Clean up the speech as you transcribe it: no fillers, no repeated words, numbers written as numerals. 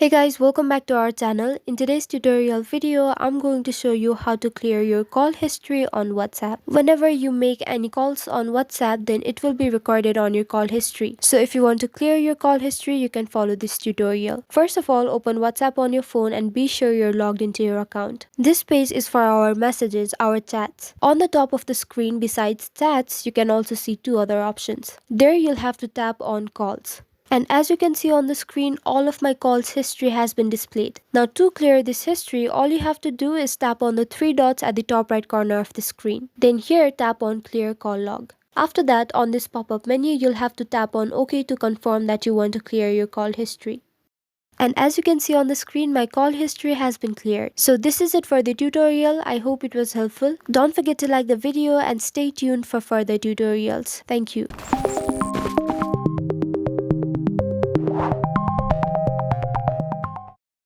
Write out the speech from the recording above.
Hey guys, welcome back to our channel. In today's tutorial video, I'm going to show you how to clear your call history on WhatsApp. Whenever you make any calls on WhatsApp, then it will be recorded on your call history. So if you want to clear your call history, you can follow this tutorial. First of all, open WhatsApp on your phone and be sure you're logged into your account. This page is for our messages, our chats. On the top of the screen besides chats, you can also see two other options. There you'll have to tap on calls. And as you can see on the screen, all of my calls history has been displayed. Now to clear this history, all you have to do is tap on the three dots at the top right corner of the screen. Then here tap on clear call log. After that, on this pop-up menu, you'll have to tap on OK to confirm that you want to clear your call history. And as you can see on the screen, my call history has been cleared. So this is it for the tutorial. I hope it was helpful. Don't forget to like the video and stay tuned for further tutorials. Thank you.